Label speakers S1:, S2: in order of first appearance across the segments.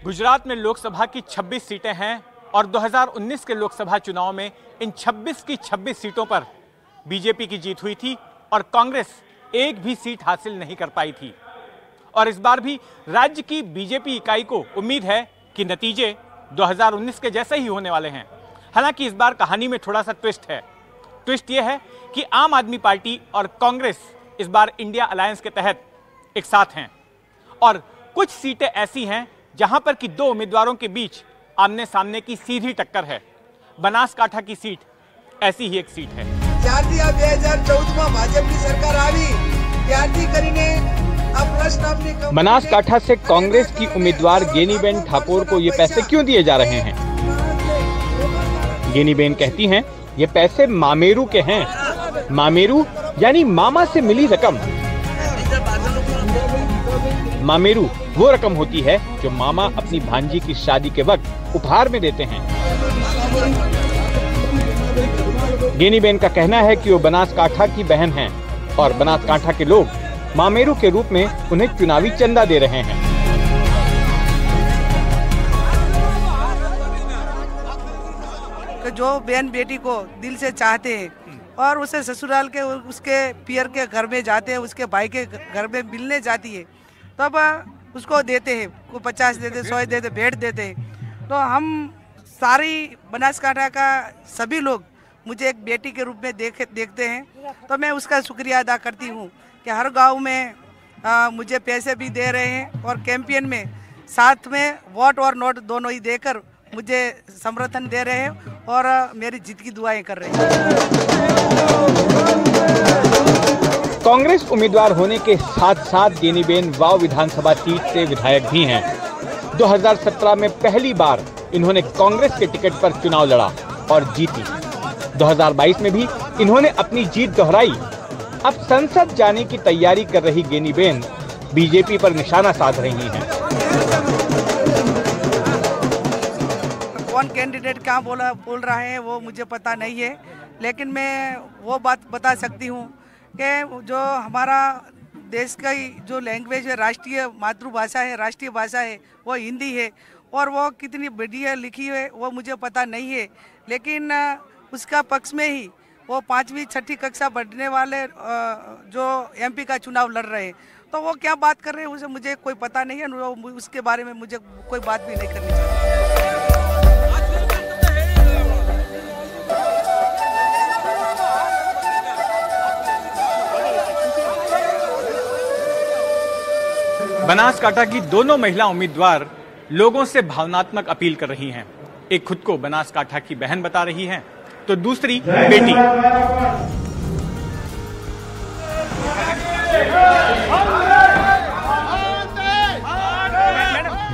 S1: गुजरात में लोकसभा की 26 सीटें हैं और 2019 के लोकसभा चुनाव में इन 26 की 26 सीटों पर बीजेपी की जीत हुई थी और कांग्रेस एक भी सीट हासिल नहीं कर पाई थी। और इस बार भी राज्य की बीजेपी इकाई को उम्मीद है कि नतीजे 2019 के जैसे ही होने वाले हैं। हालांकि इस बार कहानी में थोड़ा सा ट्विस्ट है। ट्विस्ट यह है कि आम आदमी पार्टी और कांग्रेस इस बार इंडिया अलायंस के तहत एक साथ हैं और कुछ सीटें ऐसी हैं जहां पर कि दो उम्मीदवारों के बीच आमने सामने की सीधी टक्कर है। बनासकांठा की सीट ऐसी ही एक सीट है।
S2: ज्यारथी आ 2014 में भाजपा सरकार आई त्यारथी करीने आ प्रश्न अपनी
S1: बनासकांठा से कांग्रेस की उम्मीदवार गेनीबेन ठाकुर को ये पैसे क्यों दिए जा रहे हैं? गेनीबेन कहती हैं ये पैसे मामेरू के हैं। मामेरू यानी मामा से मिली रकम। मामेरू वो रकम होती है जो मामा अपनी भांजी की शादी के वक्त उपहार में देते हैं। गेनीबेन का कहना है कि वो बनासकांठा की बहन हैं और बनासकांठा के लोग मामेरू के रूप में उन्हें चुनावी चंदा दे रहे हैं।
S2: जो बहन बेटी को दिल से चाहते हैं और उसे ससुराल के उसके पियर के घर में जाते हैं, उसके भाई के घर में मिलने जाती है, तब उसको देते हैं, को 50 देते, 100 देते, भेंट देते हैं। तो हम सारी बनासकांठा का सभी लोग मुझे एक बेटी के रूप में देखते हैं। तो मैं उसका शुक्रिया अदा करती हूँ कि हर गांव में मुझे पैसे भी दे रहे हैं और कैंपेन में साथ में वोट और नोट दोनों ही देकर मुझे समर्थन दे रहे हैं और मेरी जीत की दुआएं कर रहे हैं।
S1: कांग्रेस उम्मीदवार होने के साथ साथ गेनीबेन वाव विधानसभा सीट से विधायक भी हैं। 2017 में पहली बार इन्होंने कांग्रेस के टिकट पर चुनाव लड़ा और जीती। 2022 में भी इन्होंने अपनी जीत दोहराई। अब संसद जाने की तैयारी कर रही गेनीबेन बीजेपी पर निशाना साध रही हैं।
S2: कौन कैंडिडेट क्या बोल रहा है वो मुझे पता नहीं है, लेकिन मैं वो बात बता सकती हूँ कि जो हमारा देश का जो लैंग्वेज है, राष्ट्रीय मातृभाषा है, राष्ट्रीय भाषा है, वो हिंदी है और वो कितनी बढ़िया लिखी है वो मुझे पता नहीं है। लेकिन उसका पक्ष में ही वो 5वीं 6ठी कक्षा पढ़ने वाले जो एमपी का चुनाव लड़ रहे हैं, तो वो क्या बात कर रहे हैं उसे मुझे कोई पता नहीं है। उसके बारे में मुझे कोई बात भी नहीं करनी चाहिए।
S1: बनासकांठा की दोनों महिला उम्मीदवार लोगों से भावनात्मक अपील कर रही हैं। एक खुद को बनासकांठा की बहन बता रही हैं तो दूसरी बेटी।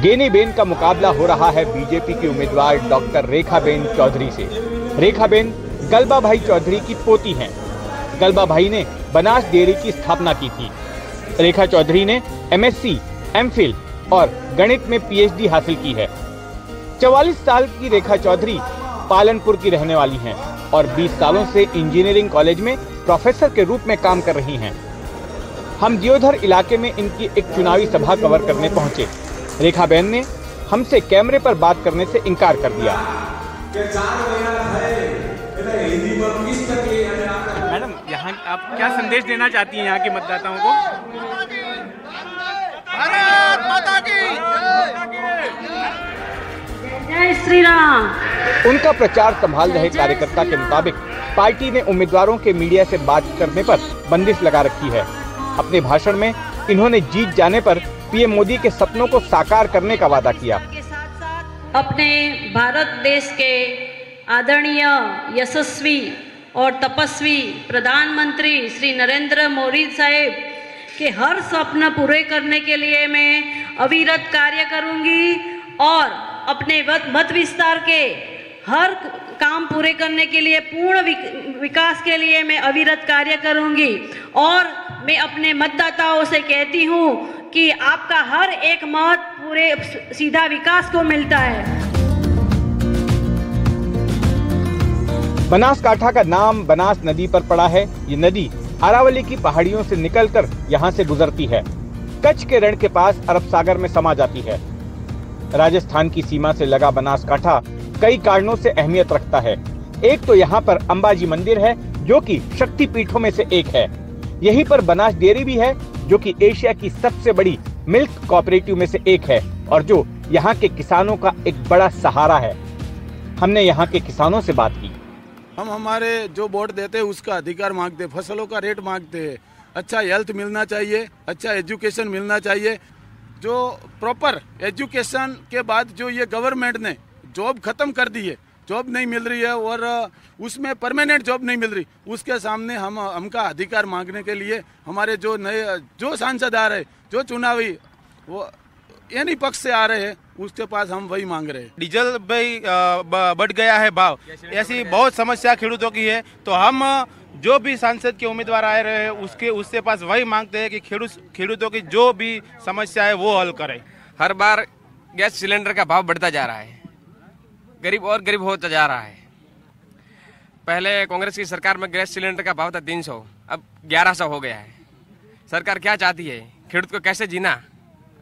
S1: गेनीबेन का मुकाबला हो रहा है बीजेपी की उम्मीदवार डॉक्टर रेखाबेन चौधरी से। रेखाबेन गलबा भाई चौधरी की पोती हैं। गलबा भाई ने बनास डेयरी की स्थापना की थी। रेखा चौधरी ने एमएससी, एमफिल और गणित में पीएचडी हासिल की है। 44 साल की रेखा चौधरी पालनपुर की रहने वाली हैं और 20 सालों से इंजीनियरिंग कॉलेज में प्रोफेसर के रूप में काम कर रही हैं। हम दियोधर इलाके में इनकी एक चुनावी सभा कवर करने पहुंचे। रेखाबेन ने हमसे कैमरे पर बात करने से इनकार कर दिया। मैडम, यहाँ आप क्या संदेश देना चाहती हैं यहाँ के मतदाताओं को?
S3: भारत माता की जय श्री राम।
S1: उनका प्रचार संभाल रहे कार्यकर्ता के मुताबिक पार्टी ने उम्मीदवारों के मीडिया से बात करने पर बंदिश लगा रखी है। अपने भाषण में इन्होंने जीत जाने पर पीएम मोदी के सपनों को साकार करने का वादा किया।
S3: अपने भारत देश के आदरणीय, यशस्वी और तपस्वी प्रधानमंत्री श्री नरेंद्र मोदी साहब के हर सपना पूरे करने के लिए मैं अविरत कार्य करूंगी और अपने मत विस्तार के हर काम पूरे करने के लिए, पूर्ण विकास के लिए मैं अविरत कार्य करूंगी। और मैं अपने मतदाताओं से कहती हूं कि आपका हर एक मत पूरे सीधा विकास को मिलता है।
S1: बनासकांठा का नाम बनास नदी पर पड़ा है। ये नदी अरावली की पहाड़ियों से निकलकर यहाँ से गुजरती है। कच्छ के रण के पास अरब सागर में समा जाती है। राजस्थान की सीमा से लगा बनासकांठा कई कारणों से अहमियत रखता है। एक तो यहाँ पर अंबाजी मंदिर है जो कि शक्ति पीठों में से एक है। यहीं पर बनास डेयरी भी है जो कि एशिया की सबसे बड़ी मिल्क कोऑपरेटिव में से एक है और जो यहाँ के किसानों का एक बड़ा सहारा है। हमने यहाँ के किसानों से बात की।
S4: हम हमारे जो वोट देते हैं उसका अधिकार मांगते हैं, फसलों का रेट मांगते हैं, अच्छा हेल्थ मिलना चाहिए, अच्छा एजुकेशन मिलना चाहिए। जो प्रॉपर एजुकेशन के बाद जो ये गवर्नमेंट ने जॉब खत्म कर दी है, जॉब नहीं मिल रही है और उसमें परमानेंट जॉब नहीं मिल रही, उसके सामने हमका अधिकार मांगने के लिए हमारे जो नए जो सांसद आ रहे, जो चुनावी वो यानी पक्ष से आ रहे हैं, उसके पास हम वही मांग रहे हैं।
S5: डीजल भाई बढ़ गया है भाव, ऐसी बहुत समस्या खेडूतों की है, तो हम जो भी सांसद के उम्मीदवार आ रहे हैं उससे पास वही मांगते हैं कि खेडूतों की जो भी समस्या है वो हल करें।
S6: हर बार गैस सिलेंडर का भाव बढ़ता जा रहा है, गरीब और गरीब होता जा रहा है। पहले कांग्रेस की सरकार में गैस सिलेंडर का भाव था 300, अब 1100 हो गया है। सरकार क्या चाहती है, खेडूत को कैसे जीना?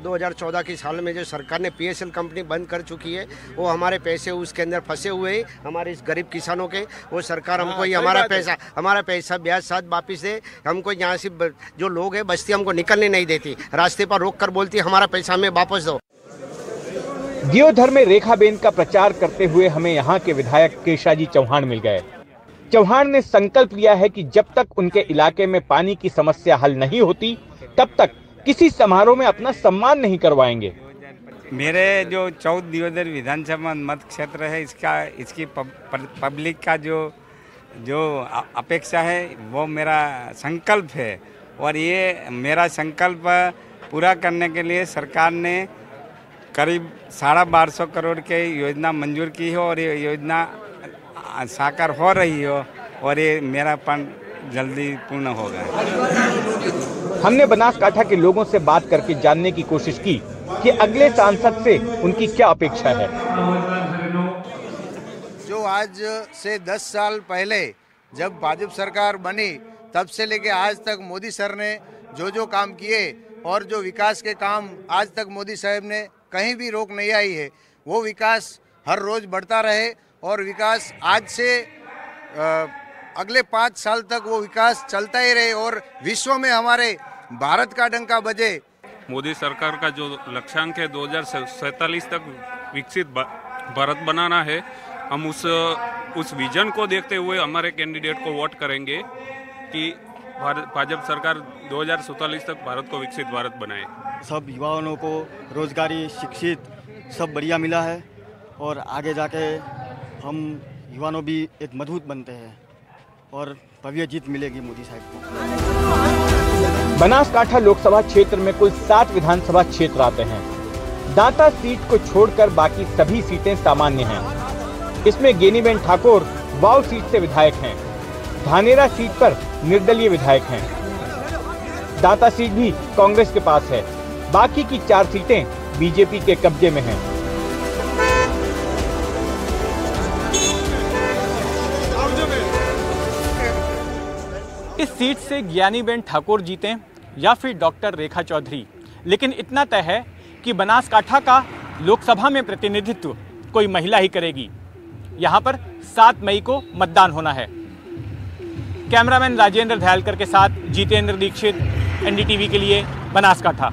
S7: 2014 की साल में जो सरकार ने PSL कंपनी बंद कर चुकी है, वो हमारे पैसे उसके अंदर फंसे हुए हैं, हमारे इस गरीब किसानों के। वो सरकार हमको ही हमारा पैसा ब्याज साथ वापिस दे। हमको यहाँ से जो लोग हैं बस्ती हमको निकलने नहीं देती, रास्ते पर रोक कर बोलती हमारा पैसा हमें वापस दो।
S1: दियोधर में रेखाबेन का प्रचार करते हुए हमें यहाँ के विधायक केशाजी चौहान मिल गए। चौहान ने संकल्प लिया है कि जब तक उनके इलाके में पानी की समस्या हल नहीं होती तब तक किसी समारोह में अपना सम्मान नहीं करवाएंगे।
S8: मेरे जो 14 दियोदर विधानसभा मत क्षेत्र है, इसकी पब्लिक का जो अपेक्षा है वो मेरा संकल्प है और ये मेरा संकल्प पूरा करने के लिए सरकार ने करीब 1250 करोड़ के योजना मंजूर की है और ये योजना साकार हो रही हो और ये मेरा पन जल्दी पूर्ण होगा।
S1: हमने बनासकांठा के लोगों से बात करके जानने की कोशिश की कि अगले सांसद से उनकी क्या अपेक्षा है।
S9: जो आज से 10 साल पहले जब भाजपा सरकार बनी तब से लेके आज तक मोदी सर ने जो काम किए और जो विकास के काम आज तक मोदी साहब ने कहीं भी रोक नहीं आई है, वो विकास हर रोज बढ़ता रहे और विकास आज से अगले 5 साल तक वो विकास चलता ही रहे और विश्व में हमारे भारत का डंका बजे।
S10: मोदी सरकार का जो लक्ष्यांक है 2047 तक विकसित भारत बनाना है, हम उस विजन को देखते हुए हमारे कैंडिडेट को वोट करेंगे कि भाजपा सरकार 2047 तक भारत को विकसित भारत बनाए।
S11: सब युवाओं को रोजगारी, शिक्षित सब बढ़िया मिला है और आगे जाके हम युवाओं भी एक मजबूत बनते हैं और भव्य जीत मिलेगी मोदी साहब को।
S1: बनासकांठा लोकसभा क्षेत्र में कुल 7 विधानसभा क्षेत्र आते हैं। दांता सीट को छोड़कर बाकी सभी सीटें सामान्य हैं। इसमें गेनीबेन ठाकुर वाव सीट से विधायक हैं। धानेरा सीट पर निर्दलीय विधायक हैं। दांता सीट भी कांग्रेस के पास है। बाकी की 4 सीटें बीजेपी के कब्जे में हैं। इस सीट से ज्ञानीबेन ठाकुर जीतें या फिर डॉक्टर रेखा चौधरी, लेकिन इतना तय है कि बनासकांठा का लोकसभा में प्रतिनिधित्व कोई महिला ही करेगी। यहां पर 7 मई को मतदान होना है। कैमरामैन राजेंद्र धयालकर के साथ जितेंद्र दीक्षित, NDTV के लिए बनासकांठा।